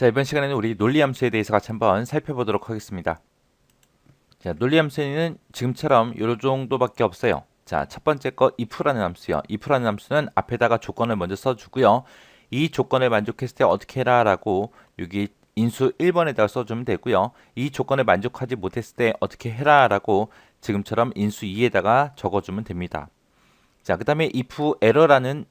자, 이번 시간에는 우리 논리함수에 대해서 같이 한번 살펴보도록 하겠습니다. 자, 논리함수는 지금처럼 요 정도밖에 없어요. 자, 첫 번째 거 if라는 함수요. if라는 함수는 앞에다가 조건을 먼저 써주고요. 이 조건을 만족했을 때 어떻게 해라 라고 여기 인수 1번에다가 써주면 되고요. 이 조건을 만족하지 못했을 때 어떻게 해라 라고 지금처럼 인수 2에다가 적어주면 됩니다. 자, 그 다음에 if error라는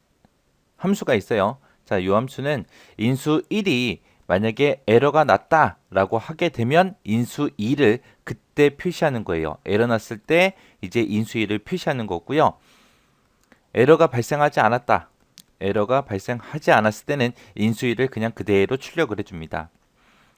함수가 있어요. 자, 이 함수는 인수 1이 만약에 에러가 났다라고 하게 되면 인수 2를 그때 표시하는 거예요. 에러 났을 때 이제 인수 2를 표시하는 거고요. 에러가 발생하지 않았다. 에러가 발생하지 않았을 때는 인수 2를 그냥 그대로 출력을 해줍니다.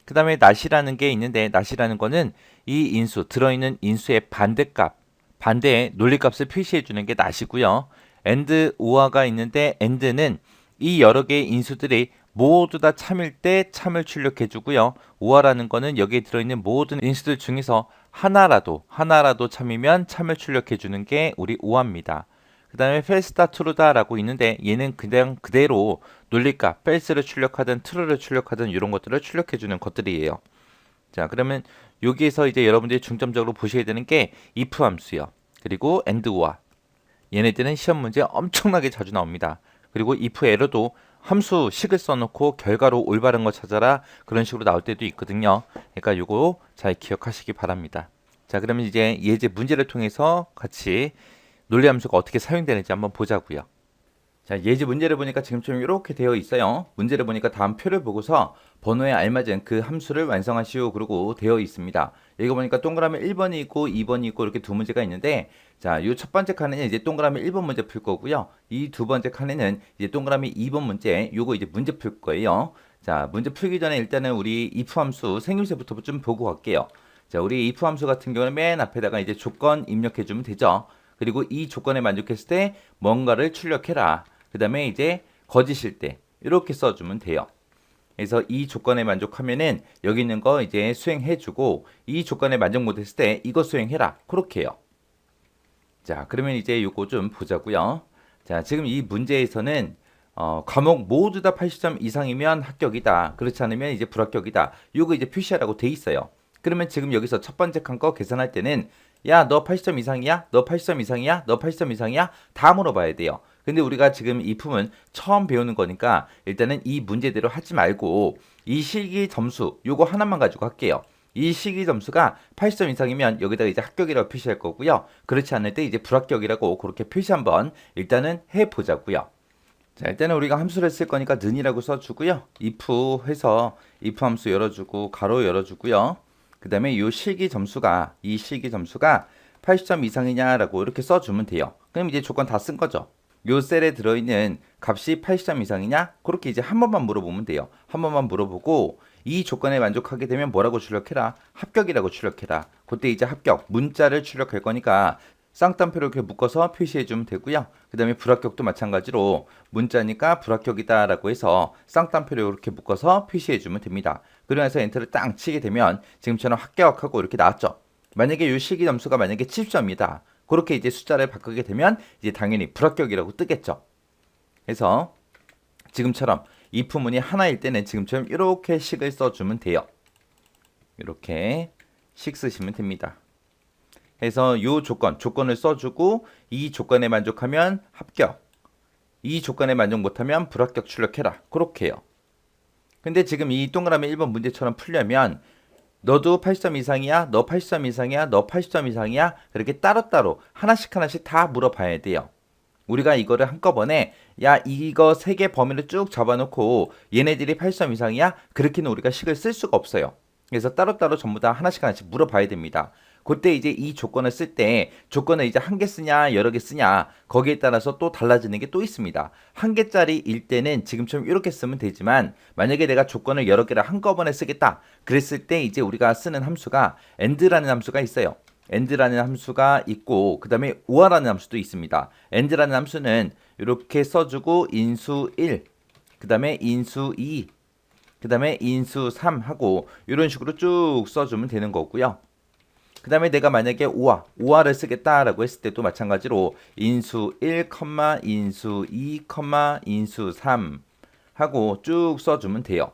그 다음에 not이라는 게 있는데 not이라는 거는 이 인수, 들어있는 인수의 반대값, 반대의 논리값을 표시해 주는 게 not이고요. and 오화가 있는데 and는 이 여러 개의 인수들이 모두 다 참일 때 참을 출력해 주고요. 오화라는 거는 여기에 들어있는 모든 인수들 중에서 하나라도 참이면 참을 출력해 주는 게 우리 오화입니다. 그 다음에 false다 true다라고 있는데 얘는 그냥 그대로 논리값 false를 출력하든 true를 출력하든 이런 것들을 출력해 주는 것들이에요. 자, 그러면 여기에서 이제 여러분들이 중점적으로 보셔야 되는 게 if 함수요. 그리고 and 오화. 얘네들은 시험 문제 엄청나게 자주 나옵니다. 그리고 if error도 함수식을 써놓고 결과로 올바른 거 찾아라 그런 식으로 나올 때도 있거든요. 그러니까 요거 잘 기억하시기 바랍니다. 자, 그러면 이제 예제 문제를 통해서 같이 논리함수가 어떻게 사용되는지 한번 보자고요. 자, 예제 문제를 보니까 지금처럼 이렇게 되어 있어요. 문제를 보니까 다음 표를 보고서 번호에 알맞은 그 함수를 완성하시오 그러고 되어 있습니다. 여기 보니까 동그라미 1번이 있고 2번이 있고 이렇게 두 문제가 있는데, 자, 이 첫 번째 칸에는 이제 동그라미 1번 문제 풀 거고요. 이 두 번째 칸에는 이제 동그라미 2번 문제, 요거 이제 문제 풀 거예요. 자, 문제 풀기 전에 일단은 우리 if 함수 생김새부터 좀 보고 갈게요. 자, 우리 if 함수 같은 경우는 맨 앞에다가 이제 조건 입력해 주면 되죠. 그리고 이 조건에 만족했을 때 뭔가를 출력해라. 그 다음에 이제 거짓일 때 이렇게 써주면 돼요. 그래서 이 조건에 만족하면은 여기 있는 거 이제 수행해주고, 이 조건에 만족 못했을 때 이거 수행해라. 그렇게요. 자, 그러면 이제 요거 좀 보자고요. 자, 지금 이 문제에서는 과목 모두 다 80점 이상이면 합격이다. 그렇지 않으면 이제 불합격이다. 요거 이제 표시하라고 돼 있어요. 그러면 지금 여기서 첫 번째 칸 거 계산할 때는 야, 너 80점 이상이야? 너 80점 이상이야? 너 80점 이상이야? 다 물어봐야 돼요. 근데 우리가 지금 이 품은 처음 배우는 거니까 일단은 이 문제대로 하지 말고 이 실기 점수 요거 하나만 가지고 할게요. 이 실기 점수가 80점 이상이면 여기다가 이제 합격이라고 표시할 거고요. 그렇지 않을 때 이제 불합격이라고 그렇게 표시 한번 일단은 해보자고요. 자, 일단은 우리가 함수를 쓸 거니까 는이라고 써주고요. if 해서 if 함수 열어주고 가로 열어주고요. 그 다음에 이 실기 점수가 80점 이상이냐라고 이렇게 써주면 돼요. 그럼 이제 조건 다 쓴 거죠. 요 셀에 들어있는 값이 80점 이상이냐? 그렇게 이제 한 번만 물어보면 돼요. 한 번만 물어보고 이 조건에 만족하게 되면 뭐라고 출력해라? 합격이라고 출력해라. 그때 이제 합격 문자를 출력할 거니까 쌍따옴표로 이렇게 묶어서 표시해주면 되고요. 그 다음에 불합격도 마찬가지로 문자니까 불합격이다라고 해서 쌍따옴표로 이렇게 묶어서 표시해주면 됩니다. 그러면서 엔터를 딱 치게 되면 지금처럼 합격하고 이렇게 나왔죠. 만약에 이 실기 점수가 만약에 70점이다. 그렇게 이제 숫자를 바꾸게 되면 이제 당연히 불합격이라고 뜨겠죠. 그래서 지금처럼 if 문이 하나일 때는 지금처럼 이렇게 식을 써주면 돼요. 이렇게 식 쓰시면 됩니다. 그래서 이 조건을 써주고 이 조건에 만족하면 합격, 이 조건에 만족 못하면 불합격 출력해라. 그렇게 해요. 근데 지금 이 동그라미 1번 문제처럼 풀려면 너도 80점 이상이야? 너 80점 이상이야? 너 80점 이상이야? 그렇게 따로따로 하나씩 다 물어봐야 돼요. 우리가 이거를 한꺼번에 야, 이거 세 개 범위를 쭉 잡아놓고 얘네들이 80점 이상이야? 그렇게는 우리가 식을 쓸 수가 없어요. 그래서 따로따로 전부 다 하나씩 물어봐야 됩니다. 그때 이제 이 조건을 쓸 때 조건을 이제 한 개 쓰냐 여러 개 쓰냐 거기에 따라서 또 달라지는 게 또 있습니다. 한 개짜리일 때는 지금처럼 이렇게 쓰면 되지만 만약에 내가 조건을 여러 개를 한꺼번에 쓰겠다 그랬을 때 이제 우리가 쓰는 함수가 and라는 함수가 있어요. and라는 함수가 있고 그 다음에 or라는 함수도 있습니다. and라는 함수는 이렇게 써주고 인수 1, 그 다음에 인수 2, 그 다음에 인수 3 하고 이런 식으로 쭉 써주면 되는 거고요. 그 다음에 내가 만약에 오화를 쓰겠다라고 했을 때도 마찬가지로 인수 1, 인수 2, 인수 3 하고 쭉 써주면 돼요.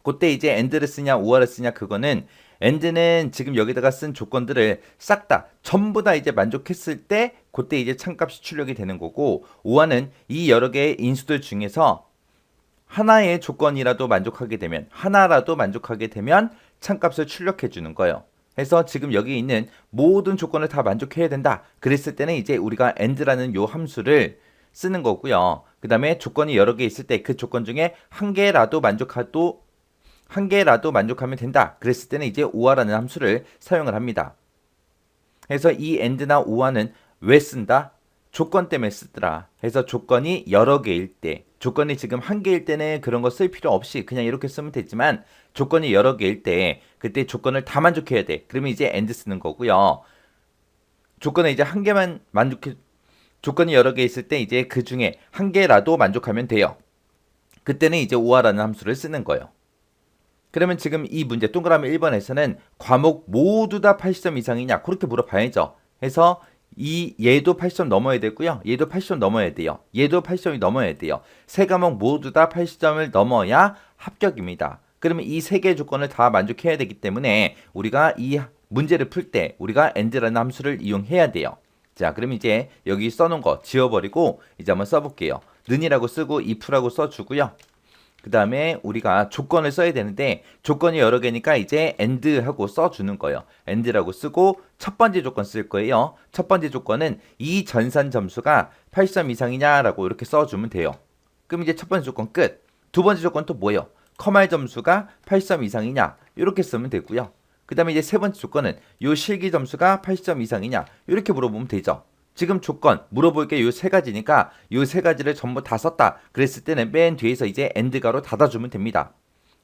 그때 이제 AND를 쓰냐 OR을 쓰냐 그거는 AND는 지금 여기다가 쓴 조건들을 싹 다 전부 다 이제 만족했을 때 그때 이제 참값이 출력이 되는 거고 OR는 이 여러 개의 인수들 중에서 하나의 조건이라도 만족하게 되면 하나라도 만족하게 되면 참값을 출력해 주는 거예요. 그래서 지금 여기 있는 모든 조건을 다 만족해야 된다. 그랬을 때는 이제 우리가 AND라는 요 함수를 쓰는 거고요. 그 다음에 조건이 여러 개 있을 때 그 조건 중에 한 개라도 만족하면 된다. 그랬을 때는 이제 OR라는 함수를 사용을 합니다. 그래서 이 AND나 OR는 왜 쓴다? 조건 때문에 쓰더라. 그래서 조건이 여러 개일 때, 조건이 지금 한 개일 때는 그런 거 쓸 필요 없이 그냥 이렇게 쓰면 되지만 조건이 여러 개일 때 그때 조건을 다 만족해야 돼. 그러면 이제 AND 쓰는 거고요. 조건에 이제 한 개만 조건이 여러 개 있을 때 이제 그 중에 한 개라도 만족하면 돼요. 그때는 이제 OR라는 함수를 쓰는 거예요. 그러면 지금 이 문제 동그라미 1번에서는 과목 모두 다 80점 이상이냐 그렇게 물어봐야죠. 해서 얘도 80점 넘어야 되고요. 얘도 80점 넘어야 돼요. 얘도 80점이 넘어야 돼요. 세 과목 모두 다 80점을 넘어야 합격입니다. 그러면 이 세 개의 조건을 다 만족해야 되기 때문에 우리가 이 문제를 풀 때 우리가 AND라는 함수를 이용해야 돼요. 자, 그럼 이제 여기 써놓은 거 지워버리고 이제 한번 써볼게요. 는이라고 쓰고 if라고 써주고요. 그 다음에 우리가 조건을 써야 되는데 조건이 여러 개니까 이제 AND하고 써주는 거예요. AND라고 쓰고 첫 번째 조건 쓸 거예요. 첫 번째 조건은 이 전산 점수가 80점 이상이냐라고 이렇게 써주면 돼요. 그럼 이제 첫 번째 조건 끝. 두 번째 조건 또 뭐예요? 커말 점수가 80점 이상이냐 이렇게 쓰면 되고요. 그 다음에 이제 세 번째 조건은 요 실기 점수가 80점 이상이냐 이렇게 물어보면 되죠. 지금 조건 물어볼 게 요 세 가지니까 요 세 가지를 전부 다 썼다. 그랬을 때는 맨 뒤에서 이제 AND가로 닫아주면 됩니다.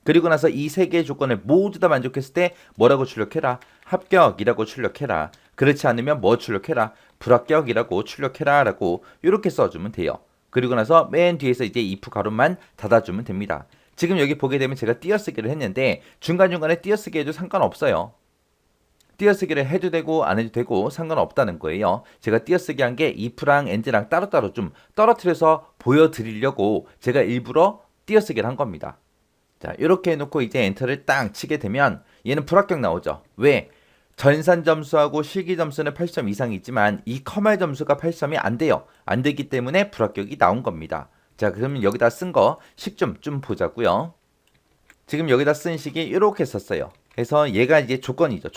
그리고 나서 이 세 개의 조건을 모두 다 만족했을 때 뭐라고 출력해라? 합격이라고 출력해라. 그렇지 않으면 뭐 출력해라? 불합격이라고 출력해라 라고 이렇게 써주면 돼요. 그리고 나서 맨 뒤에서 이제 if 가로만 닫아주면 됩니다. 지금 여기 보게 되면 제가 띄어쓰기를 했는데 중간중간에 띄어쓰기 해도 상관없어요. 띄어쓰기를 해도 되고 안 해도 되고 상관없다는 거예요. 제가 띄어쓰기 한 게 if랑 and랑 따로따로 좀 떨어뜨려서 보여드리려고 제가 일부러 띄어쓰기를 한 겁니다. 자, 이렇게 해놓고 이제 엔터를 딱 치게 되면 얘는 불합격 나오죠. 왜? 전산 점수하고 실기 점수는 80점 이상이 있지만 이 커말 점수가 80점이 안 돼요. 안 되기 때문에 불합격이 나온 겁니다. 자, 그러면 여기다 쓴 거 식 좀 보자고요. 지금 여기다 쓴 식이 이렇게 썼어요. 그래서 얘가 이제 조건이죠.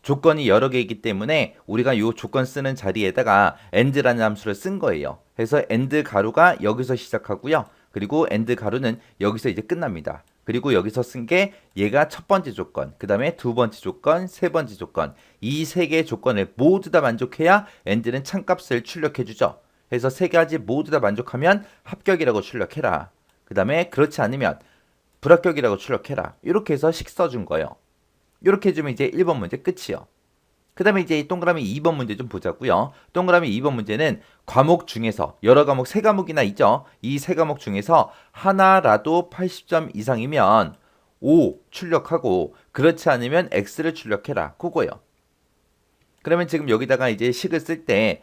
조건이 여러 개이기 때문에 우리가 요 조건 쓰는 자리에다가 AND라는 함수를 쓴 거예요. 그래서 AND 가루가 여기서 시작하고요. 그리고 AND 가루는 여기서 이제 끝납니다. 그리고 여기서 쓴 게 얘가 첫 번째 조건, 그 다음에 두 번째 조건, 세 번째 조건. 이 세 개의 조건을 모두 다 만족해야 AND는 참값을 출력해주죠. 그래서 세 가지 모두 다 만족하면 합격이라고 출력해라. 그 다음에 그렇지 않으면 불합격이라고 출력해라. 이렇게 해서 식 써준 거예요. 이렇게 해주면 이제 1번 문제 끝이요. 그 다음에 이제 이 동그라미 2번 문제 좀 보자고요. 동그라미 2번 문제는 과목 중에서 여러 과목 세 과목이나 있죠. 이 세 과목 중에서 하나라도 80점 이상이면 O 출력하고 그렇지 않으면 X를 출력해라. 그거예요. 그러면 지금 여기다가 이제 식을 쓸 때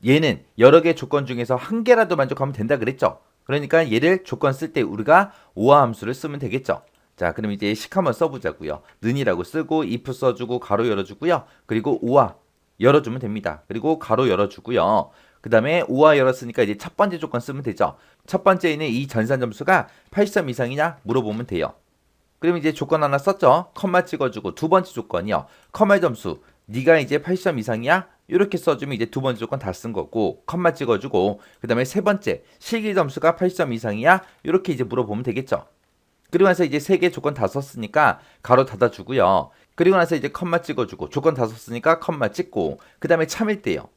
얘는 여러 개 조건 중에서 한 개라도 만족하면 된다 그랬죠. 그러니까 얘를 조건 쓸 때 우리가 오화 함수를 쓰면 되겠죠. 자, 그럼 이제 식 한번 써보자고요. 는이라고 쓰고 if 써주고 가로 열어주고요. 그리고 오화 열어주면 됩니다. 그리고 가로 열어주고요. 그 다음에 오화 열었으니까 이제 첫 번째 조건 쓰면 되죠. 첫 번째에는 이 전산 점수가 80점 이상이냐 물어보면 돼요. 그럼 이제 조건 하나 썼죠. 컴마 찍어주고 두 번째 조건이요. 컴마 점수 네가 이제 80점 이상이야? 이렇게 써주면 이제 두 번째 조건 다 쓴 거고 컴마 찍어주고 그 다음에 세 번째 실기 점수가 80점 이상이야? 이렇게 이제 물어보면 되겠죠. 그리고 나서 이제 세 개 조건 다 썼으니까 가로 닫아주고요. 그리고 나서 이제 컴마 찍어주고 조건 다 썼으니까 컴마 찍고 그 다음에 참일 때요.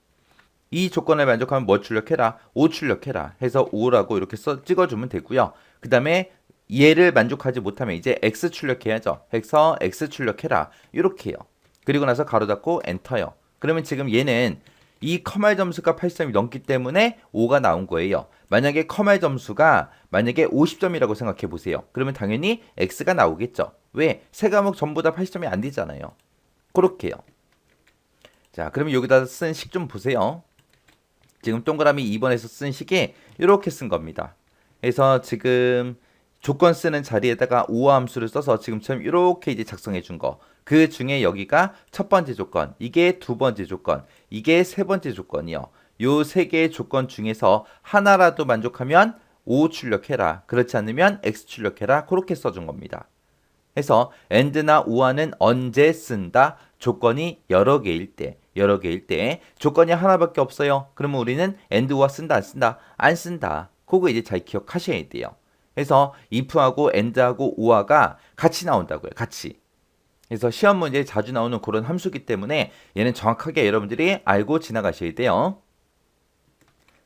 이 조건을 만족하면 뭐 출력해라? O 출력해라 해서 O라고 이렇게 찍어주면 되고요. 그 다음에 얘를 만족하지 못하면 이제 X 출력해야죠. 해서 X 출력해라 이렇게 해요. 그리고 나서 가로 닫고 엔터요. 그러면 지금 얘는 이 커말 점수가 80점이 넘기 때문에 5가 나온 거예요. 만약에 커말 점수가 만약에 50점이라고 생각해 보세요. 그러면 당연히 X가 나오겠죠. 왜? 세 과목 전부 다 80점이 안 되잖아요. 그렇게요. 자, 그러면 여기다 쓴 식 좀 보세요. 지금 동그라미 2번에서 쓴 식이 이렇게 쓴 겁니다. 그래서 지금 조건 쓰는 자리에다가 우아 함수를 써서 지금처럼 이렇게 이제 작성해 준 거. 그 중에 여기가 첫 번째 조건, 이게 두 번째 조건, 이게 세 번째 조건이요. 요 세 개의 조건 중에서 하나라도 만족하면 O 출력해라. 그렇지 않으면 X 출력해라. 그렇게 써준 겁니다. 해서 and나 우아는 언제 쓴다? 조건이 여러 개일 때. 조건이 하나밖에 없어요. 그러면 우리는 and, 우아 쓴다, 안 쓴다? 안 쓴다. 그거 이제 잘 기억하셔야 돼요. 그래서 if하고 and하고 우아가 같이 나온다고요. 같이. 그래서 시험 문제에 자주 나오는 그런 함수기 때문에 얘는 정확하게 여러분들이 알고 지나가셔야 돼요.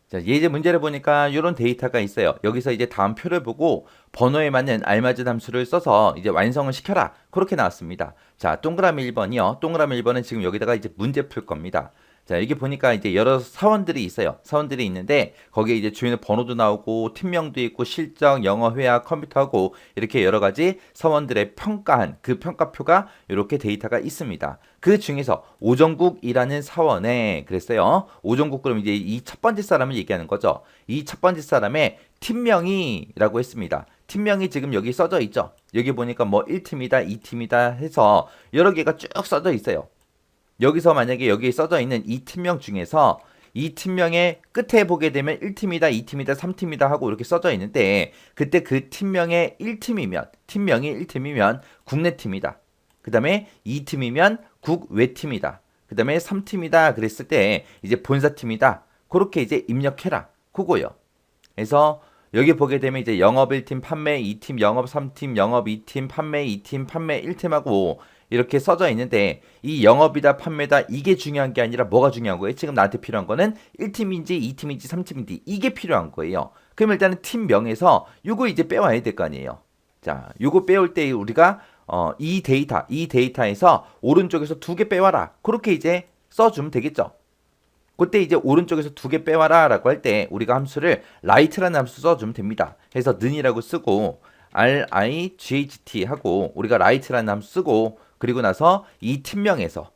자, 예제 문제를 보니까 이런 데이터가 있어요. 여기서 이제 다음 표를 보고 번호에 맞는 알맞은 함수를 써서 이제 완성을 시켜라. 그렇게 나왔습니다. 자, 동그라미 1번이요. 동그라미 1번은 지금 여기다가 이제 문제 풀 겁니다. 자, 여기 보니까 이제 여러 사원들이 있어요. 사원들이 있는데 거기에 이제 주인의 번호도 나오고 팀명도 있고 실적, 영어, 회화, 컴퓨터하고 이렇게 여러 가지 사원들의 평가한 그 평가표가 이렇게 데이터가 있습니다. 그 중에서 오정국이라는 사원에 그랬어요. 오정국 그럼 이제 이 첫 번째 사람을 얘기하는 거죠. 이 첫 번째 사람의 팀명이라고 했습니다. 팀명이 지금 여기 써져 있죠. 여기 보니까 뭐 1팀이다, 2팀이다 해서 여러 개가 쭉 써져 있어요. 여기서 만약에 여기에 써져 있는 이 팀명 중에서 이 팀명의 끝에 보게 되면 1팀이다, 2팀이다, 3팀이다 하고 이렇게 써져 있는데 그때 그 팀명의 1팀이면 팀명이 1팀이면 국내팀이다. 그 다음에 2팀이면 국외팀이다. 그 다음에 3팀이다 그랬을 때 이제 본사팀이다. 그렇게 이제 입력해라. 그거요. 그래서 여기 보게 되면 이제 영업 1팀, 판매 2팀, 영업 3팀, 영업 2팀, 판매 2팀, 판매 1팀하고 이렇게 써져 있는데 이 영업이다 판매다 이게 중요한 게 아니라 뭐가 중요한 거예요? 지금 나한테 필요한 거는 1팀인지 2팀인지 3팀인지 이게 필요한 거예요. 그럼 일단은 팀명에서 요거 이제 빼와야 될 거 아니에요. 자, 요거 빼올 때 우리가 이 데이터에서 오른쪽에서 두 개 빼와라. 그렇게 이제 써주면 되겠죠. 그때 이제 오른쪽에서 두 개 빼와라 라고 할 때 우리가 함수를 write라는 함수 써주면 됩니다. 그래서 는이라고 쓰고 RIGHT 하고 우리가 write라는 함수 쓰고 그리고 나서 이 팀명에서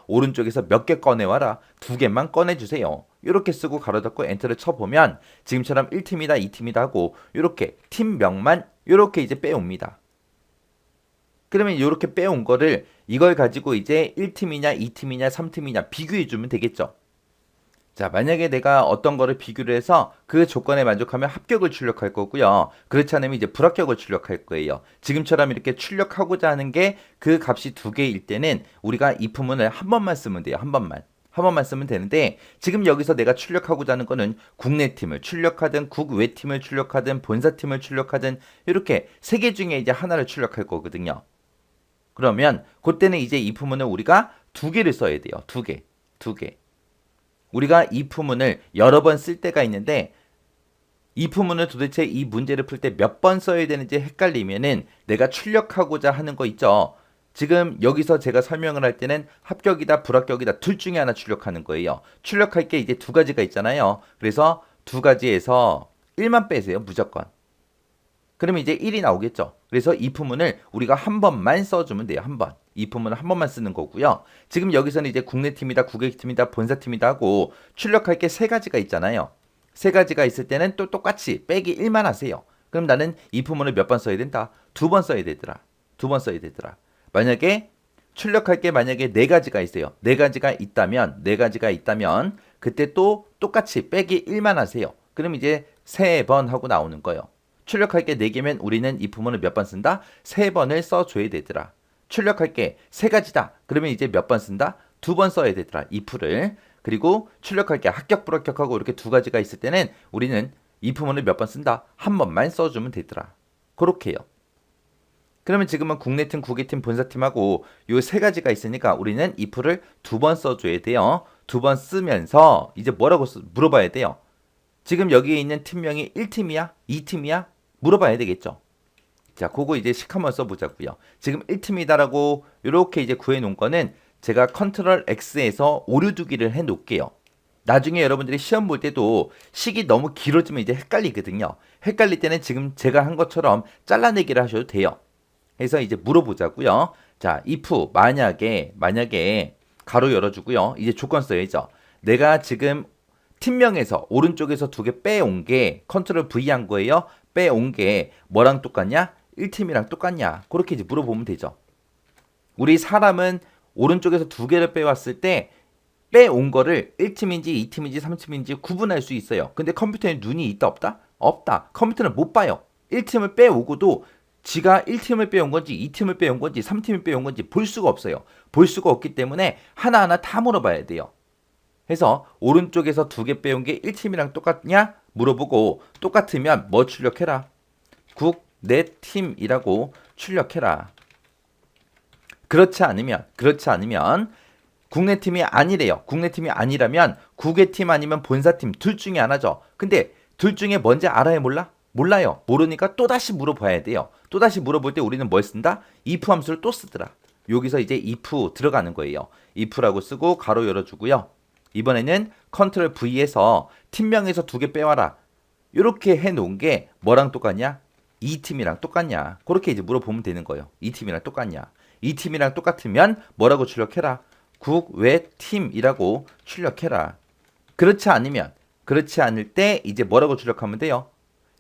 오른쪽에서 몇 개 꺼내와라. 두 개만 꺼내주세요. 이렇게 쓰고 가로 닫고 엔터를 쳐보면 지금처럼 1팀이다 2팀이다 하고 이렇게 팀명만 이렇게 이제 빼옵니다. 그러면 이렇게 빼온 거를 이걸 가지고 이제 1팀이냐 2팀이냐 3팀이냐 비교해주면 되겠죠. 자, 만약에 내가 어떤 거를 비교를 해서 그 조건에 만족하면 합격을 출력할 거고요. 그렇지 않으면 이제 불합격을 출력할 거예요. 지금처럼 이렇게 출력하고자 하는 게 그 값이 두 개일 때는 우리가 if문을 한 번만 쓰면 돼요. 한 번만 쓰면 되는데 지금 여기서 내가 출력하고자 하는 거는 국내팀을 출력하든 국외팀을 출력하든 본사팀을 출력하든 이렇게 세 개 중에 이제 하나를 출력할 거거든요. 그러면 그때는 이제 if문을 우리가 두 개를 써야 돼요. 두 개. 우리가 if문을 여러 번 쓸 때가 있는데 if문을 도대체 이 문제를 풀 때 몇 번 써야 되는지 헷갈리면은 내가 출력하고자 하는 거 있죠. 지금 여기서 제가 설명을 할 때는 합격이다 불합격이다 둘 중에 하나 출력하는 거예요. 출력할 게 이제 두 가지가 있잖아요. 그래서 두 가지에서 1만 빼세요. 무조건. 그러면 이제 1이 나오겠죠. 그래서 if문을 우리가 한 번만 써주면 돼요. 한 번. if문을 한 번만 쓰는 거고요. 지금 여기서는 이제 국내팀이다, 국외팀이다, 본사팀이다 하고 출력할 게 세 가지가 있잖아요. 세 가지가 있을 때는 또 똑같이 빼기 1만 하세요. 그럼 나는 if문을 몇 번 써야 된다? 두 번 써야 되더라. 만약에 출력할 게 만약에 네 가지가 있어요. 네 가지가 있다면 그때 또 똑같이 빼기 1만 하세요. 그럼 이제 세 번 하고 나오는 거예요. 출력할 게 4개면 우리는 if문을 몇 번 쓴다? 3번을 써줘야 되더라. 출력할 게 3가지다. 그러면 이제 몇 번 쓴다? 2번 써야 되더라. if를. 그리고 출력할 게 합격, 불합격하고 이렇게 두 가지가 있을 때는 우리는 if문을 몇 번 쓴다? 한 번만 써주면 되더라. 그렇게요. 그러면 지금은 국내팀, 국외팀, 본사팀하고 요 세 가지가 있으니까 우리는 if를 2번 써줘야 돼요. 2번 쓰면서 이제 뭐라고 물어봐야 돼요. 지금 여기에 있는 팀명이 1팀이야? 2팀이야? 물어봐야 되겠죠. 자, 그거 이제 식 한번 써보자고요. 지금 1팀이다라고 이렇게 이제 구해놓은 거는 제가 컨트롤 X에서 오류두기를 해놓을게요. 나중에 여러분들이 시험 볼 때도 식이 너무 길어지면 이제 헷갈리거든요. 헷갈릴 때는 지금 제가 한 것처럼 잘라내기를 하셔도 돼요. 그래서 이제 물어보자고요. 자, if 만약에 가로 열어주고요. 이제 조건 써야죠. 내가 지금 팀명에서 오른쪽에서 두 개 빼온 게 컨트롤 V 한 거예요. 빼온 게 뭐랑 똑같냐? 1팀이랑 똑같냐? 그렇게 이제 물어보면 되죠. 우리 사람은 오른쪽에서 두 개를 빼왔을 때 빼온 거를 1팀인지 2팀인지 3팀인지 구분할 수 있어요. 근데 컴퓨터에 눈이 있다 없다? 없다. 컴퓨터는 못 봐요. 1팀을 빼오고도 지가 1팀을 빼온 건지 2팀을 빼온 건지 3팀을 빼온 건지 볼 수가 없어요. 볼 수가 없기 때문에 하나하나 다 물어봐야 돼요. 해서 오른쪽에서 두 개 빼온 게 1팀이랑 똑같냐? 물어보고 똑같으면 뭐 출력해라? 국, 내 팀이라고 출력해라. 그렇지 않으면 국내팀이 아니래요. 국내팀이 아니라면 국외 팀 아니면 본사팀 둘 중에 하나죠. 근데 둘 중에 뭔지 알아요? 몰라? 몰라요. 모르니까 또다시 물어봐야 돼요. 또다시 물어볼 때 우리는 뭘 쓴다? if 함수를 또 쓰더라. 여기서 이제 if 들어가는 거예요. if라고 쓰고 가로 열어주고요. 이번에는 컨트롤 V에서 팀명에서 두 개 빼와라. 이렇게 해놓은 게 뭐랑 똑같냐? 이 팀이랑 똑같냐? 그렇게 이제 물어보면 되는 거예요. 이 팀이랑 똑같냐? 이 팀이랑 똑같으면 뭐라고 출력해라? 국외 팀이라고 출력해라. 그렇지 않을 때 이제 뭐라고 출력하면 돼요?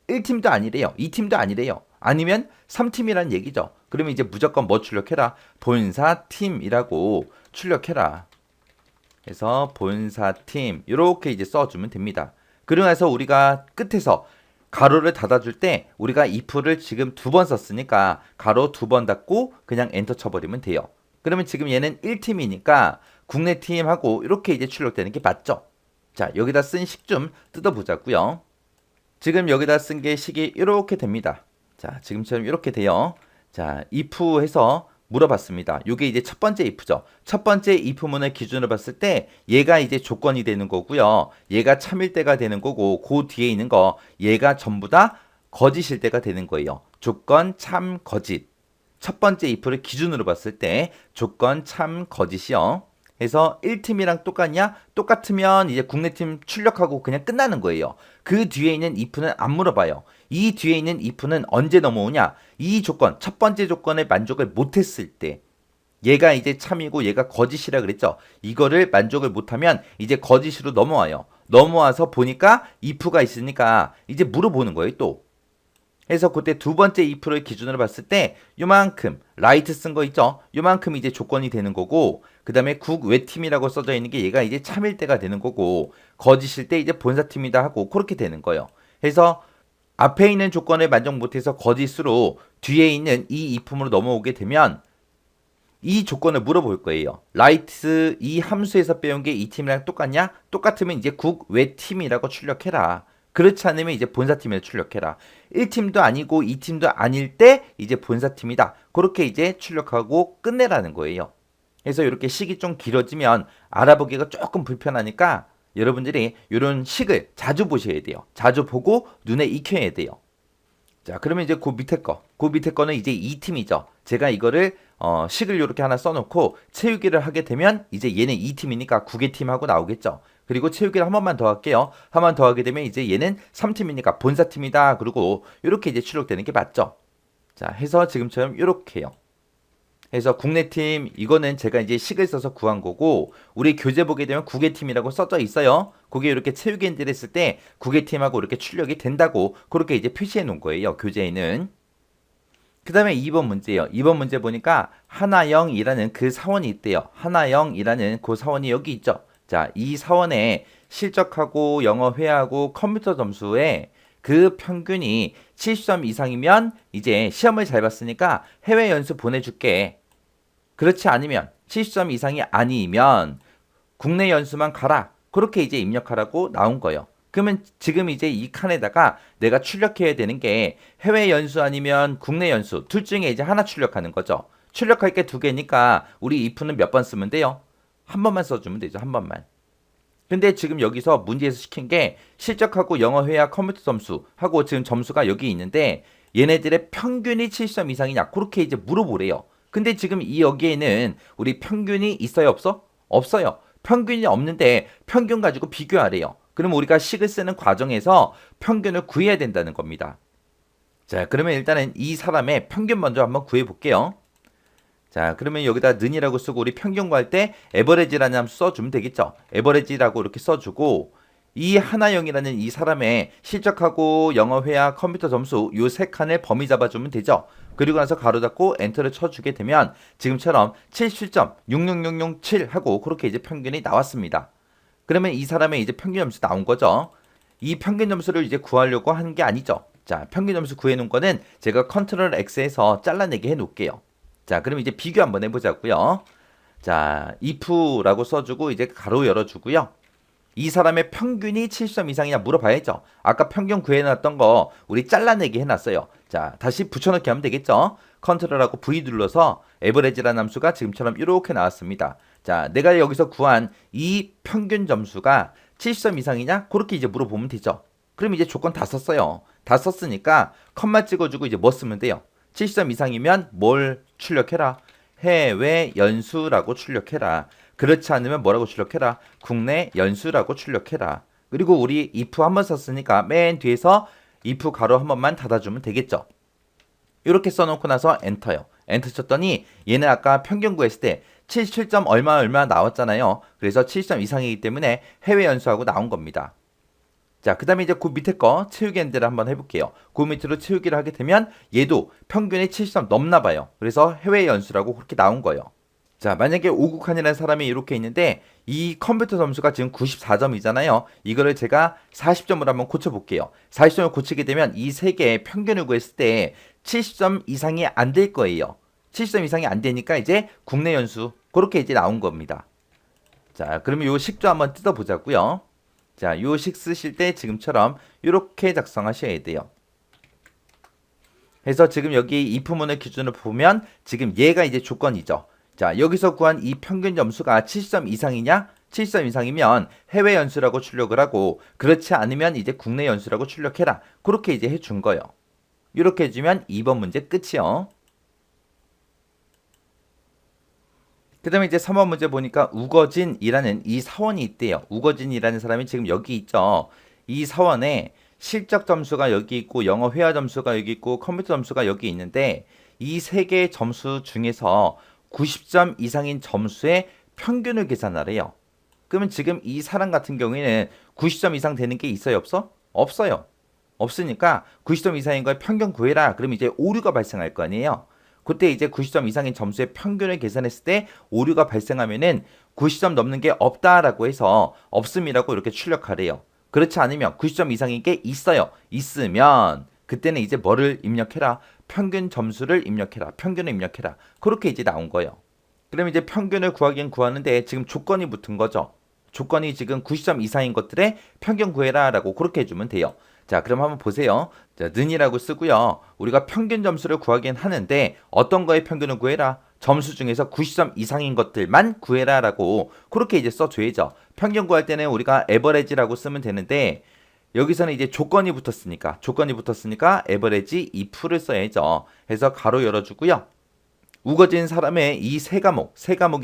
1팀도 아니래요. 2팀도 아니래요. 아니면 3팀이란 얘기죠. 그러면 이제 무조건 뭐 출력해라? 본사팀이라고 출력해라. 그래서 본사팀 이렇게 이제 써주면 됩니다. 그러고 나서 우리가 끝에서 가로를 닫아줄 때 우리가 if를 지금 두 번 썼으니까 가로 두 번 닫고 그냥 엔터 쳐버리면 돼요. 그러면 지금 얘는 1팀이니까 국내 팀하고 이렇게 이제 출력되는 게 맞죠? 자, 여기다 쓴 식 좀 뜯어보자고요. 지금 여기다 쓴 게 식이 이렇게 됩니다. 자, 지금처럼 이렇게 돼요. 자, if 해서 물어봤습니다. 이게 이제 첫 번째 if죠. 첫 번째 if문을 기준으로 봤을 때 얘가 이제 조건이 되는 거고요. 얘가 참일 때가 되는 거고 그 뒤에 있는 거 얘가 전부 다 거짓일 때가 되는 거예요. 조건 참 거짓. 첫 번째 if를 기준으로 봤을 때 조건 참 거짓이요. 해서 1팀이랑 똑같냐? 똑같으면 이제 국내팀 출력하고 그냥 끝나는 거예요. 그 뒤에 있는 if는 안 물어봐요. 이 뒤에 있는 if는 언제 넘어오냐? 이 조건, 첫 번째 조건에 만족을 못했을 때 얘가 이제 참이고 얘가 거짓이라 그랬죠. 이거를 만족을 못하면 이제 거짓으로 넘어와요. 넘어와서 보니까 if가 있으니까 이제 물어보는 거예요 또. 해서 그때 두 번째 if를 기준으로 봤을 때 요만큼 라이트 쓴 거 있죠. 요만큼 이제 조건이 되는 거고 그 다음에 국외팀이라고 써져 있는 게 얘가 이제 참일 때가 되는 거고 거짓일 때 이제 본사팀이다 하고 그렇게 되는 거예요. 해서 앞에 있는 조건을 만족 못해서 거짓으로 뒤에 있는 이 if문으로 넘어오게 되면 이 조건을 물어볼 거예요. 라이트 이 함수에서 빼온 게 이 팀이랑 똑같냐? 똑같으면 이제 국외팀이라고 출력해라. 그렇지 않으면 이제 본사팀에 출력해라. 1팀도 아니고 2팀도 아닐 때 이제 본사팀이다. 그렇게 이제 출력하고 끝내라는 거예요. 그래서 이렇게 식이 좀 길어지면 알아보기가 조금 불편하니까 여러분들이 이런 식을 자주 보셔야 돼요. 자주 보고 눈에 익혀야 돼요. 자, 그러면 이제 그 밑에 거는 이제 2팀이죠. 제가 이거를 식을 이렇게 하나 써놓고 채우기를 하게 되면 이제 얘는 2팀이니까 9개 팀하고 나오겠죠. 그리고 채우기를 한 번만 더 할게요. 한 번 더 하게 되면 이제 얘는 3팀이니까 본사팀이다. 그리고 이렇게 이제 출력되는 게 맞죠. 자, 해서 지금처럼 이렇게요. 해서 국내팀 이거는 제가 이제 식을 써서 구한 거고 우리 교재 보게 되면 국외팀이라고 써져 있어요. 그게 이렇게 채우기 엔트리 했을 때 국외팀하고 이렇게 출력이 된다고 그렇게 이제 표시해 놓은 거예요. 교재에는. 그 다음에 2번 문제예요. 2번 문제 보니까 하나영이라는 그 사원이 있대요. 하나영이라는 그 사원이 여기 있죠. 자, 이 사원에 실적하고 영어 회화하고 컴퓨터 점수에 그 평균이 70점 이상이면 이제 시험을 잘 봤으니까 해외 연수 보내줄게. 그렇지 않으면 70점 이상이 아니면 국내 연수만 가라. 그렇게 이제 입력하라고 나온 거예요. 그러면 지금 이제 이 칸에다가 내가 출력해야 되는 게 해외 연수 아니면 국내 연수 둘 중에 이제 하나 출력하는 거죠. 출력할 게 두 개니까 우리 if는 몇 번 쓰면 돼요? 한 번만 써주면 되죠. 한 번만. 근데 지금 여기서 문제에서 시킨 게 실적하고 영어 회화 컴퓨터 점수 하고 지금 점수가 여기 있는데 얘네들의 평균이 70점 이상이냐 그렇게 이제 물어보래요. 근데 지금 이 여기에는 우리 평균이 있어요 없어? 없어요. 평균이 없는데 평균 가지고 비교하래요. 그럼 우리가 식을 쓰는 과정에서 평균을 구해야 된다는 겁니다. 자, 그러면 일단은 이 사람의 평균 먼저 한번 구해 볼게요. 자, 그러면 여기다 는이라고 쓰고 우리 평균 구할 때 에버리지라는 함수 써주면 되겠죠. 에버리지라고 이렇게 써주고 이 하나영이라는 이 사람의 실적하고 영어 회화 컴퓨터 점수 요 세 칸을 범위 잡아주면 되죠. 그리고 나서 가로 닫고 엔터를 쳐주게 되면 지금처럼 77.66607 하고 그렇게 이제 평균이 나왔습니다. 그러면 이 사람의 이제 평균 점수 나온 거죠. 이 평균 점수를 이제 구하려고 하는 게 아니죠. 자, 평균 점수 구해놓은 거는 제가 컨트롤 X에서 잘라내게 해놓을게요. 자, 그럼 이제 비교 한번 해보자고요. 자, if라고 써주고 이제 가로 열어주고요. 이 사람의 평균이 70점 이상이냐 물어봐야죠. 아까 평균 구해놨던 거 우리 잘라내기 해놨어요. 자, 다시 붙여넣기 하면 되겠죠. 컨트롤하고 V 눌러서 에버리지라는 함수가 지금처럼 이렇게 나왔습니다. 자, 내가 여기서 구한 이 평균 점수가 70점 이상이냐? 그렇게 이제 물어보면 되죠. 그럼 이제 조건 다 썼어요. 다 썼으니까 컴마 찍어주고 이제 뭐 쓰면 돼요? 70점 이상이면 뭘 출력해라? 해외 연수라고 출력해라. 그렇지 않으면 뭐라고 출력해라? 국내 연수라고 출력해라. 그리고 우리 if 한번 썼으니까 맨 뒤에서 if 가로 한 번만 닫아주면 되겠죠. 이렇게 써놓고 나서 엔터요. 엔터 쳤더니 얘는 아까 평균 구했을 때 77점 얼마 나왔잖아요. 그래서 70점 이상이기 때문에 해외 연수하고 나온 겁니다. 자, 그 다음에 이제 그 밑에 거 채우기 엔드를 한번 해볼게요. 그 밑으로 채우기를 하게 되면 얘도 평균이 70점 넘나 봐요. 그래서 해외 연수라고 그렇게 나온 거예요. 자, 만약에 오국한이라는 사람이 이렇게 있는데 이 컴퓨터 점수가 지금 94점이잖아요. 이거를 제가 40점으로 한번 고쳐볼게요. 40점을 고치게 되면 이 세 개의 평균을 구했을 때 70점 이상이 안 될 거예요. 70점 이상이 안 되니까 이제 국내 연수 그렇게 이제 나온 겁니다. 자, 그러면 요 식조 한번 뜯어보자고요. 자, 요 식 쓰실 때 지금처럼 이렇게 작성하셔야 돼요. 그래서 지금 여기 if문을 기준으로 보면 지금 얘가 이제 조건이죠. 자, 여기서 구한 이 평균 점수가 70점 이상이냐? 70점 이상이면 해외 연수라고 출력을 하고 그렇지 않으면 이제 국내 연수라고 출력해라. 그렇게 이제 해준 거예요. 이렇게 해주면 2번 문제 끝이요. 그 다음에 이제 3번 문제 보니까 우거진이라는 이 사원이 있대요. 우거진이라는 사람이 지금 여기 있죠. 이 사원에 실적 점수가 여기 있고 영어 회화 점수가 여기 있고 컴퓨터 점수가 여기 있는데 이 세 개의 점수 중에서 90점 이상인 점수의 평균을 계산하래요. 그러면 지금 이 사람 같은 경우에는 90점 이상 되는 게 있어요, 없어? 없어요. 없으니까 90점 이상인 거에 평균 구해라. 그럼 이제 오류가 발생할 거 아니에요. 그때 이제 90점 이상인 점수의 평균을 계산했을 때 오류가 발생하면은 90점 넘는 게 없다라고 해서 없음이라고 이렇게 출력하래요. 그렇지 않으면 90점 이상인 게 있어요. 있으면 그때는 이제 뭐를 입력해라? 평균 점수를 입력해라. 평균을 입력해라. 그렇게 이제 나온 거예요. 그럼 이제 평균을 구하긴 구하는데 지금 조건이 붙은 거죠. 조건이 지금 90점 이상인 것들의 평균 구해라 라고 그렇게 해주면 돼요. 자, 그럼 한번 보세요. 자, 는이라고 쓰고요. 우리가 평균 점수를 구하긴 하는데 어떤 거의 평균을 구해라? 점수 중에서 90점 이상인 것들만 구해라 라고 그렇게 이제 써줘야죠. 평균 구할 때는 우리가 에버리지라고 쓰면 되는데 여기서는 이제 조건이 붙었으니까 에버리지 if를 써야죠. 해서 가로 열어주고요. 우거진 사람의 이 세 과목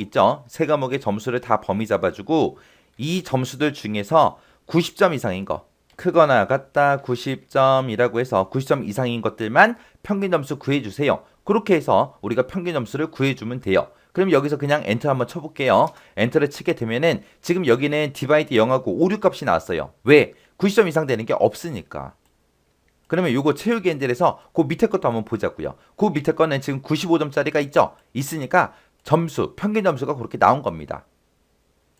있죠? 세 과목의 점수를 다 범위 잡아주고 이 점수들 중에서 90점 이상인 거 크거나 같다 90점이라고 해서 90점 이상인 것들만 평균 점수 구해주세요. 그렇게 해서 우리가 평균 점수를 구해주면 돼요. 그럼 여기서 그냥 엔터 한번 쳐볼게요. 엔터를 치게 되면은 지금 여기는 디바이드 0하고 오류 값이 나왔어요. 왜? 90점 이상 되는 게 없으니까. 그러면 요거 채우기 엔젤에서 그 밑에 것도 한번 보자고요. 그 밑에 거는 지금 95점짜리가 있죠? 있으니까 점수, 평균 점수가 그렇게 나온 겁니다.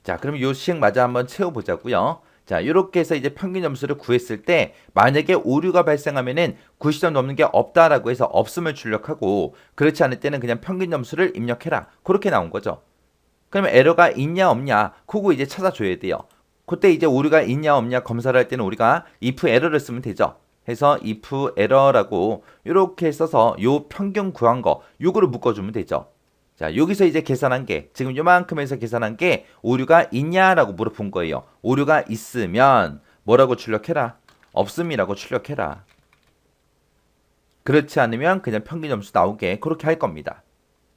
자, 그럼 요 시행 마저 한번 채워보자고요. 자, 이렇게 해서 이제 평균 점수를 구했을 때 만약에 오류가 발생하면은 90점 넘는 게 없다라고 해서 없음을 출력하고 그렇지 않을 때는 그냥 평균 점수를 입력해라. 그렇게 나온 거죠. 그러면 에러가 있냐 없냐 그거 이제 찾아줘야 돼요. 그때 이제 오류가 있냐 없냐 검사를 할 때는 우리가 if 에러를 쓰면 되죠. 해서 if 에러라고 이렇게 써서 요 평균 구한 거 요거를 묶어주면 되죠. 자, 여기서 이제 계산한 게 지금 요만큼에서 계산한 게 오류가 있냐라고 물어본 거예요. 오류가 있으면 뭐라고 출력해라? 없음이라고 출력해라. 그렇지 않으면 그냥 평균 점수 나오게 그렇게 할 겁니다.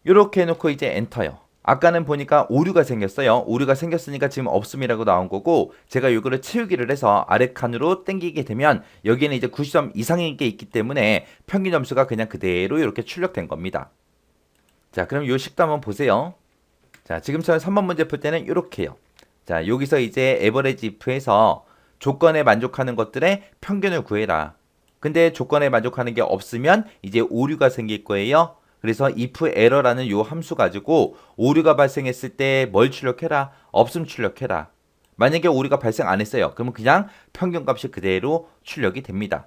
이렇게 해놓고 이제 엔터요. 아까는 보니까 오류가 생겼어요. 오류가 생겼으니까 지금 없음이라고 나온 거고 제가 이거를 채우기를 해서 아래 칸으로 당기게 되면 여기에는 이제 90점 이상인 게 있기 때문에 평균 점수가 그냥 그대로 이렇게 출력된 겁니다. 자, 그럼 요 식도 한번 보세요. 자, 지금처럼 3번 문제 풀 때는 이렇게요. 자, 여기서 이제 에버리지 if에서 조건에 만족하는 것들의 평균을 구해라. 근데 조건에 만족하는 게 없으면 이제 오류가 생길 거예요. 그래서 if error라는 요 함수 가지고 오류가 발생했을 때 뭘 출력해라? 없음 출력해라. 만약에 오류가 발생 안 했어요. 그러면 그냥 평균값이 그대로 출력이 됩니다.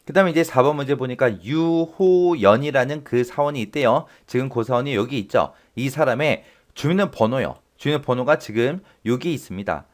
그 다음에 이제 4번 문제 보니까 유호연이라는 그 사원이 있대요. 지금 그 사원이 여기 있죠. 이 사람의 주민번호요. 주민번호가 지금 여기 있습니다.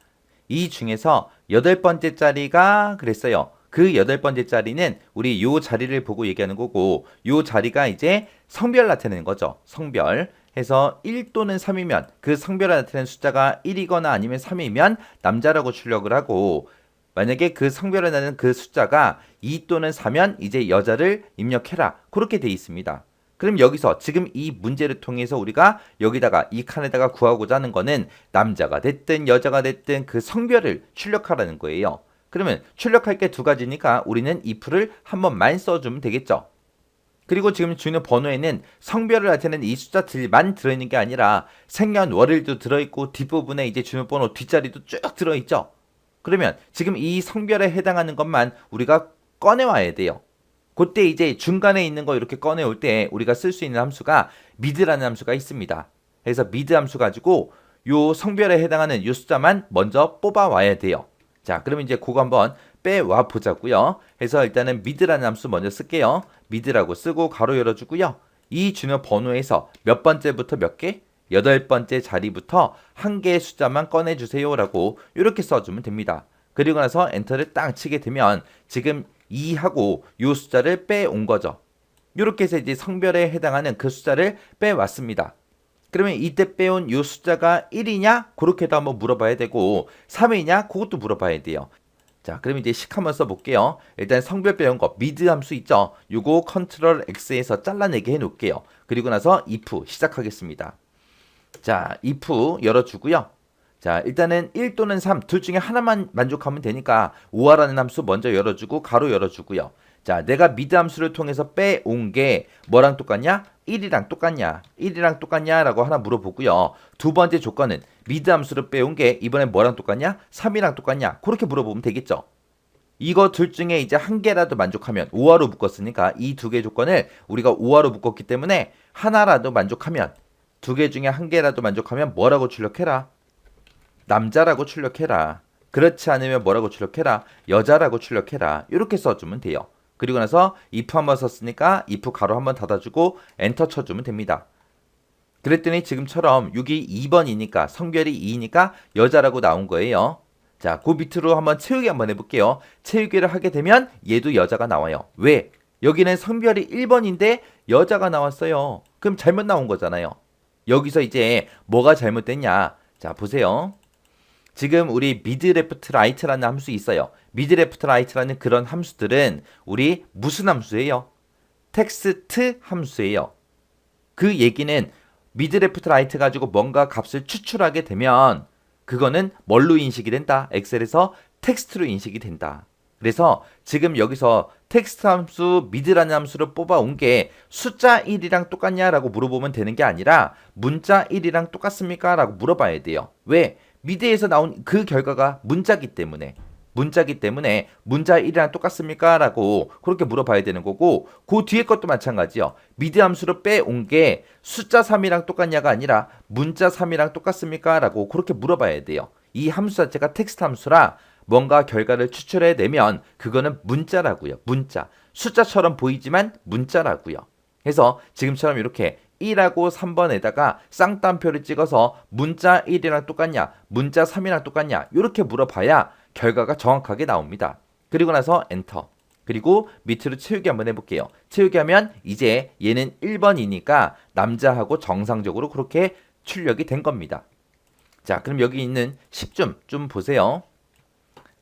이 중에서 8번째 자리가 그랬어요. 그 8번째 자리는 우리 요 자리를 보고 얘기하는 거고, 요 자리가 이제 성별 나타내는 거죠. 성별. 해서 1 또는 3이면 그 성별을 나타내는 숫자가 1이거나 아니면 3이면 남자라고 출력을 하고, 만약에 그 성별을 나타내는 그 숫자가 2 또는 4면 이제 여자를 입력해라. 그렇게 돼 있습니다. 그럼 여기서 지금 이 문제를 통해서 우리가 여기다가 이 칸에다가 구하고자 하는 거는 남자가 됐든 여자가 됐든 그 성별을 출력하라는 거예요. 그러면 출력할 게 두 가지니까 우리는 if를 한 번만 써주면 되겠죠. 그리고 지금 주는 번호에는 성별을 나타내는 이 숫자들만 들어있는 게 아니라 생년월일도 들어있고 뒷부분에 이제 주는 번호 뒷자리도 쭉 들어있죠. 그러면 지금 이 성별에 해당하는 것만 우리가 꺼내와야 돼요. 그때 이제 중간에 있는 거 이렇게 꺼내올 때 우리가 쓸 수 있는 함수가 mid라는 함수가 있습니다. 그래서 mid 함수 가지고 요 성별에 해당하는 요 숫자만 먼저 뽑아와야 돼요. 자, 그러면 이제 그거 한번 빼와 보자고요. 그래서 일단은 mid라는 함수 먼저 쓸게요. mid라고 쓰고 가로 열어주고요. 이 주는 번호에서 몇 번째부터 몇 개? 8번째 자리부터 한 개의 숫자만 꺼내주세요 라고 이렇게 써주면 됩니다. 그리고 나서 엔터를 딱 치게 되면 지금 2하고 요 숫자를 빼온 거죠. 이렇게 해서 이제 성별에 해당하는 그 숫자를 빼왔습니다. 그러면 이때 빼온 요 숫자가 1이냐? 그렇게도 한번 물어봐야 되고 3이냐? 그것도 물어봐야 돼요. 자, 그럼 이제 식 한번 써볼게요. 일단 성별 빼온 거 mid 함수 있죠? 요거 컨트롤 X에서 잘라내게 해놓을게요. 그리고 나서 if 시작하겠습니다. 자, if 열어주고요. 자, 일단은 1 또는 3 둘 중에 하나만 만족하면 되니까 5화라는 함수 먼저 열어주고 가로 열어주고요. 자, 내가 mid 함수를 통해서 빼온 게 뭐랑 똑같냐? 1이랑 똑같냐? 1이랑 똑같냐? 라고 하나 물어보고요. 두 번째 조건은 mid 함수를 빼온 게 이번엔 뭐랑 똑같냐? 3이랑 똑같냐? 그렇게 물어보면 되겠죠. 이거 둘 중에 이제 한 개라도 만족하면 5화로 묶었으니까 이 두 개 조건을 우리가 5화로 묶었기 때문에 하나라도 만족하면 두 개 중에 한 개라도 만족하면 뭐라고 출력해라? 남자라고 출력해라. 그렇지 않으면 뭐라고 출력해라? 여자라고 출력해라. 이렇게 써주면 돼요. 그리고 나서 if 한번 썼으니까 if 가로 한번 닫아주고 엔터 쳐주면 됩니다. 그랬더니 지금처럼 6이 2번이니까 성별이 2니까 여자라고 나온 거예요. 자, 그 밑으로 한번 채우기 한번 해볼게요. 채우기를 하게 되면 얘도 여자가 나와요. 왜? 여기는 성별이 1번인데 여자가 나왔어요. 그럼 잘못 나온 거잖아요. 여기서 이제 뭐가 잘못됐냐? 자, 보세요. 지금 우리 mid, left, right라는 함수 있어요. mid, left, right라는 그런 함수들은 우리 무슨 함수예요? 텍스트 함수예요. 그 얘기는 mid, left, right 가지고 뭔가 값을 추출하게 되면 그거는 뭘로 인식이 된다? 엑셀에서 텍스트로 인식이 된다. 그래서 지금 여기서 텍스트 함수 mid라는 함수를 뽑아온 게 숫자 1이랑 똑같냐라고 물어보면 되는 게 아니라 문자 1이랑 똑같습니까? 라고 물어봐야 돼요. 왜? mid에서 나온 그 결과가 문자기 때문에 문자 1이랑 똑같습니까? 라고 그렇게 물어봐야 되는 거고, 그 뒤에 것도 마찬가지요. mid 함수를 빼온 게 숫자 3이랑 똑같냐가 아니라 문자 3이랑 똑같습니까? 라고 그렇게 물어봐야 돼요. 이 함수 자체가 텍스트 함수라 뭔가 결과를 추출해내면 그거는 문자라고요. 문자. 숫자처럼 보이지만 문자라고요. 그래서 지금처럼 이렇게 1하고 3번에다가 쌍따옴표를 찍어서 문자 1이랑 똑같냐, 문자 3이랑 똑같냐 이렇게 물어봐야 결과가 정확하게 나옵니다. 그리고 나서 엔터. 그리고 밑으로 채우기 한번 해볼게요. 채우기 하면 이제 얘는 1번이니까 남자하고 정상적으로 그렇게 출력이 된 겁니다. 자, 그럼 여기 있는 10점 좀 보세요.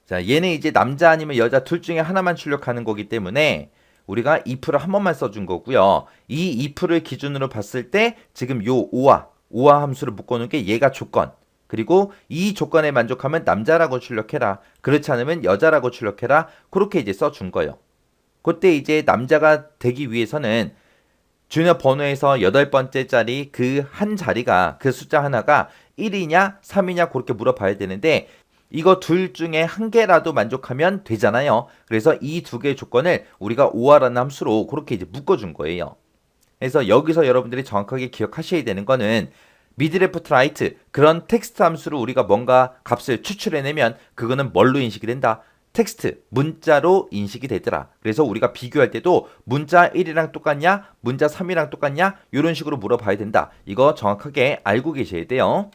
자, 얘는 이제 남자 아니면 여자 둘 중에 하나만 출력하는 거기 때문에 우리가 if를 한 번만 써준 거고요. 이 if를 기준으로 봤을 때 지금 요 5화 함수를 묶어놓은 게 얘가 조건. 그리고 이 조건에 만족하면 남자라고 출력해라. 그렇지 않으면 여자라고 출력해라. 그렇게 이제 써준 거예요. 그때 이제 남자가 되기 위해서는 주요 번호에서 8번째 자리 그 한 자리가 그 숫자 하나가 1이냐 3이냐 그렇게 물어봐야 되는데 이거 둘 중에 한 개라도 만족하면 되잖아요. 그래서 이 두 개의 조건을 우리가 OR라는 함수로 그렇게 이제 묶어준 거예요. 그래서 여기서 여러분들이 정확하게 기억하셔야 되는 거는 미드레프트 라이트 그런 텍스트 함수로 우리가 뭔가 값을 추출해내면 그거는 뭘로 인식이 된다? 텍스트, 문자로 인식이 되더라. 그래서 우리가 비교할 때도 문자 1이랑 똑같냐? 문자 3이랑 똑같냐? 이런 식으로 물어봐야 된다. 이거 정확하게 알고 계셔야 돼요.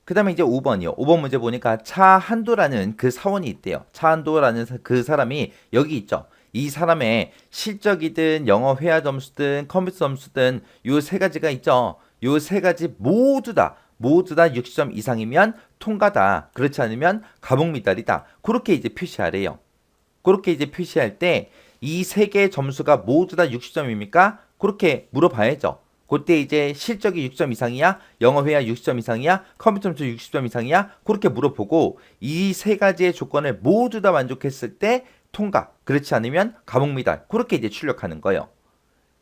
그 다음에 이제 5번이요. 5번 문제 보니까 차한도라는 그 사원이 있대요. 차한도라는 그 사람이 여기 있죠. 이 사람의 실적이든 영어 회화 점수든 컴퓨터 점수든 요 세 가지가 있죠. 요 세 가지 모두 다 60점 이상이면 통과다. 그렇지 않으면 감옥 미달이다. 그렇게 이제 표시하래요. 그렇게 이제 표시할 때 이 세 개의 점수가 모두 다 60점입니까? 그렇게 물어봐야죠. 그때 이제 실적이 6점 이상이야? 영어 회화 60점 이상이야? 컴퓨터 점수 60점 이상이야? 그렇게 물어보고 이 세 가지의 조건을 모두 다 만족했을 때 통과. 그렇지 않으면 감옥 미달. 그렇게 이제 출력하는 거예요.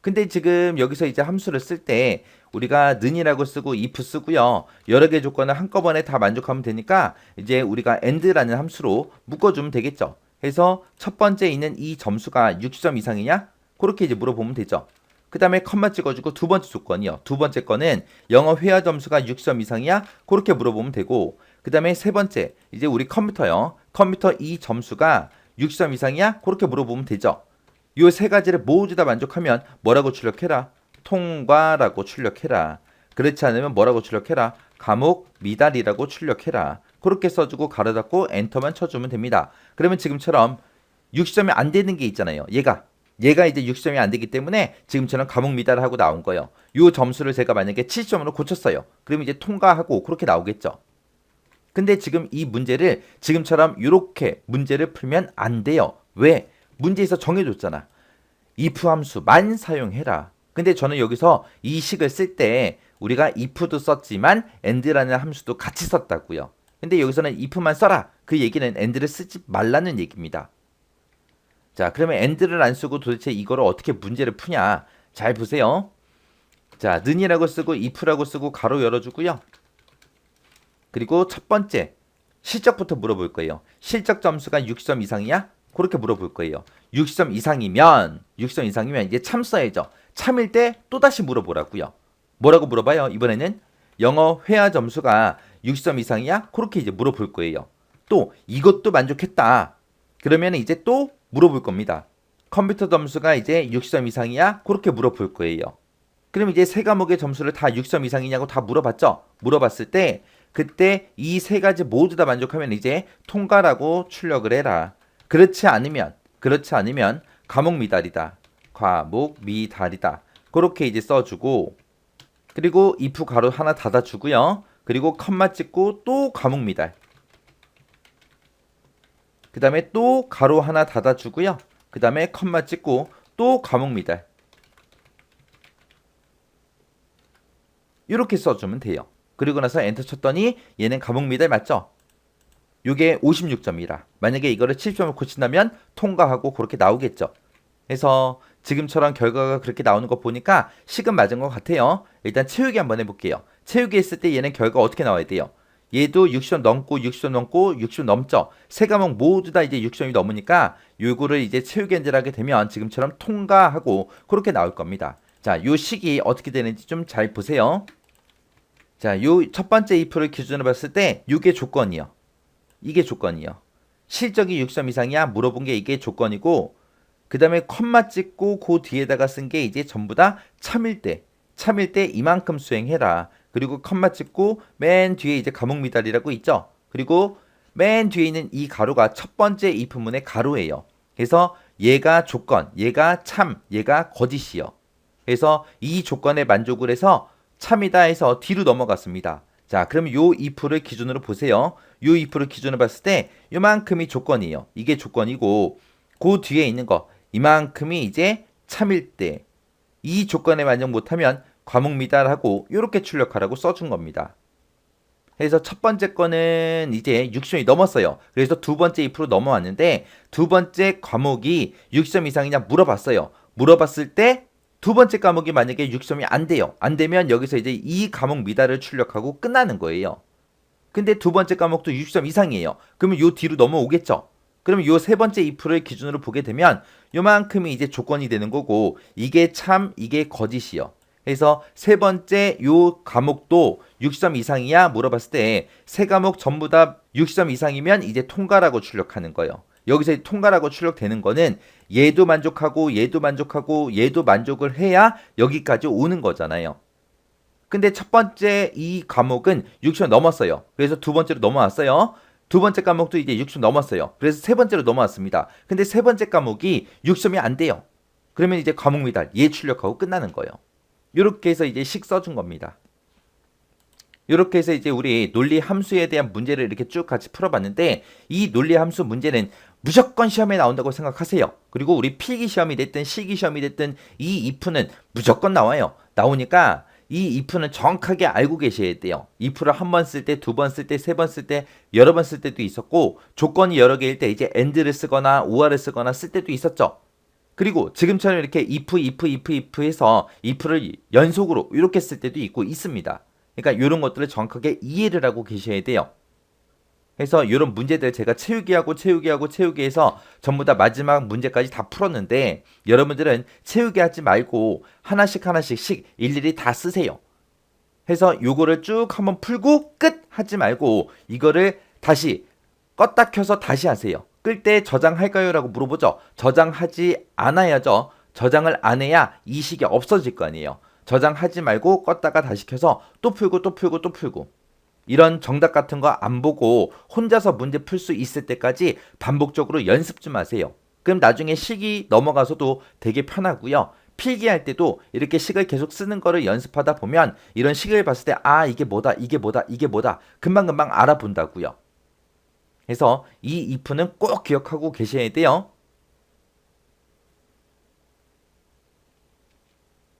근데 지금 여기서 이제 함수를 쓸 때 우리가 는이라고 쓰고 if 쓰고요. 여러 개 조건을 한꺼번에 다 만족하면 되니까 이제 우리가 and라는 함수로 묶어주면 되겠죠. 그래서 첫 번째 있는 이 점수가 60점 이상이냐? 그렇게 이제 물어보면 되죠. 그 다음에 컴마 찍어주고 두 번째 조건이요. 두 번째 거는 영어 회화 점수가 60점 이상이야? 그렇게 물어보면 되고 그 다음에 세 번째 이제 우리 컴퓨터요. 컴퓨터 이 점수가 60점 이상이야? 그렇게 물어보면 되죠. 요 세 가지를 모두 다 만족하면 뭐라고 출력해라? 통과라고 출력해라. 그렇지 않으면 뭐라고 출력해라? 감옥 미달이라고 출력해라. 그렇게 써주고 가로 닫고 엔터만 쳐주면 됩니다. 그러면 지금처럼 60점이 안 되는 게 있잖아요. 얘가 이제 60점이 안 되기 때문에 지금처럼 감옥 미달을 하고 나온 거예요. 요 점수를 제가 만약에 70점으로 고쳤어요. 그러면 이제 통과하고 그렇게 나오겠죠. 근데 지금 이 문제를 지금처럼 이렇게 문제를 풀면 안 돼요. 왜? 문제에서 정해줬잖아. if 함수만 사용해라. 근데 저는 여기서 이 식을 쓸 때 우리가 if도 썼지만 and라는 함수도 같이 썼다고요. 근데 여기서는 if만 써라. 그 얘기는 and를 쓰지 말라는 얘기입니다. 자, 그러면 and를 안 쓰고 도대체 이거를 어떻게 문제를 푸냐? 잘 보세요. 자, 는이라고 쓰고 if라고 쓰고 가로 열어주고요. 그리고 첫 번째 실적부터 물어볼 거예요. 실적 점수가 60점 이상이야? 그렇게 물어볼 거예요. 60점 이상이면 이제 참 써야죠. 참일 때 또다시 물어보라고요. 뭐라고 물어봐요? 이번에는 영어 회화 점수가 60점 이상이야? 그렇게 이제 물어볼 거예요. 또 이것도 만족했다. 그러면 이제 또 물어볼 겁니다. 컴퓨터 점수가 이제 60점 이상이야? 그렇게 물어볼 거예요. 그럼 이제 세 과목의 점수를 다 60점 이상이냐고 다 물어봤죠? 물어봤을 때 그때 이 세 가지 모두 다 만족하면 이제 통과라고 출력을 해라. 그렇지 않으면 과목 미달이다. 과목 미달이다. 그렇게 이제 써주고 그리고 if 가로 하나 닫아주고요. 그리고 컴마 찍고 또 과목 미달. 그 다음에 또 가로 하나 닫아주고요. 그 다음에 컴마 찍고 또 과목 미달. 이렇게 써주면 돼요. 그리고 나서 엔터 쳤더니 얘는 과목 미달 맞죠? 이게 56점이라 만약에 이거를 70점을 고친다면 통과하고 그렇게 나오겠죠. 그래서 지금처럼 결과가 그렇게 나오는 거 보니까 식은 맞은 것 같아요. 일단 채우기 한번 해볼게요. 채우기 했을 때 얘는 결과 어떻게 나와야 돼요? 얘도 60점 넘고 60점 넘고 60점 넘죠. 세 과목 모두 다 이제 60점이 넘으니까 요거를 이제 채우기 엔제를 하게 되면 지금처럼 통과하고 그렇게 나올 겁니다. 자, 요 식이 어떻게 되는지 좀 잘 보세요. 자, 요 첫 번째 if를 기준으로 봤을 때 이게 조건이요. 이게 조건이요. 실적이 6점 이상이야? 물어본 게 이게 조건이고 그 다음에 컴마 찍고 그 뒤에다가 쓴 게 이제 전부 다 참일 때 이만큼 수행해라. 그리고 컴마 찍고 맨 뒤에 이제 과목 미달이라고 있죠. 그리고 맨 뒤에 있는 이 가로가 첫 번째 if문의 가로예요. 그래서 얘가 조건, 얘가 참, 얘가 거짓이요. 그래서 이 조건에 만족을 해서 참이다 해서 뒤로 넘어갔습니다. 자, 그럼 요 if를 기준으로 보세요. 요 if를 기준으로 봤을 때 요만큼이 조건이에요. 이게 조건이고 그 뒤에 있는 거 이만큼이 이제 참일 때 이 조건에 만족 못하면 과목 미달하고 이렇게 출력하라고 써준 겁니다. 그래서 첫 번째 거는 이제 60점이 넘었어요. 그래서 두 번째 if로 넘어왔는데 두 번째 과목이 60점 이상이냐 물어봤어요. 물어봤을 때 두 번째 과목이 만약에 6점이 안 돼요. 안 되면 여기서 이제 이 과목 미달을 출력하고 끝나는 거예요. 근데 두 번째 과목도 60점 이상이에요. 그러면 요 뒤로 넘어오겠죠. 그러면 요 세 번째 if를 기준으로 보게 되면 요만큼이 이제 조건이 되는 거고 이게 참 이게 거짓이요. 그래서 세 번째 요 과목도 60점 이상이야 물어봤을 때 세 과목 전부 다 60점 이상이면 이제 통과라고 출력하는 거예요. 여기서 통과라고 출력되는 거는 얘도 만족하고 얘도 만족하고 얘도 만족을 해야 여기까지 오는 거잖아요. 근데 첫 번째 이 과목은 60점 넘었어요. 그래서 두 번째로 넘어왔어요. 두 번째 과목도 이제 60점 넘었어요. 그래서 세 번째로 넘어왔습니다. 근데 세 번째 과목이 60점이 안 돼요. 그러면 이제 과목 미달 얘 출력하고 끝나는 거예요. 이렇게 해서 이제 식 써준 겁니다. 이렇게 해서 이제 우리 논리 함수에 대한 문제를 이렇게 쭉 같이 풀어봤는데 이 논리 함수 문제는 무조건 시험에 나온다고 생각하세요. 그리고 우리 필기 시험이 됐든 실기 시험이 됐든 이 if는 무조건 나와요. 나오니까 이 if는 정확하게 알고 계셔야 돼요. if를 한 번 쓸 때, 두 번 쓸 때, 세 번 쓸 때, 여러 번 쓸 때도 있었고 조건이 여러 개일 때 이제 and를 쓰거나 or를 쓰거나 쓸 때도 있었죠. 그리고 지금처럼 이렇게 if 해서 if를 연속으로 이렇게 쓸 때도 있고 있습니다. 그러니까 이런 것들을 정확하게 이해를 하고 계셔야 돼요. 그래서 이런 문제들 제가 채우기 해서 전부 다 마지막 문제까지 다 풀었는데 여러분들은 채우기 하지 말고 하나씩 일일이 다 쓰세요. 해서 요거를 쭉 한번 풀고 끝 하지 말고 이거를 다시 껐다 켜서 다시 하세요. 끌 때 저장할까요? 라고 물어보죠. 저장하지 않아야죠. 저장을 안 해야 이 식이 없어질 거 아니에요. 저장하지 말고 껐다가 다시 켜서 또 풀고 이런 정답 같은 거 안 보고 혼자서 문제 풀 수 있을 때까지 반복적으로 연습 좀 하세요. 그럼 나중에 식이 넘어가서도 되게 편하고요. 필기할 때도 이렇게 식을 계속 쓰는 거를 연습하다 보면 이런 식을 봤을 때 아 이게 뭐다 금방금방 알아본다고요. 그래서 이 if는 꼭 기억하고 계셔야 돼요.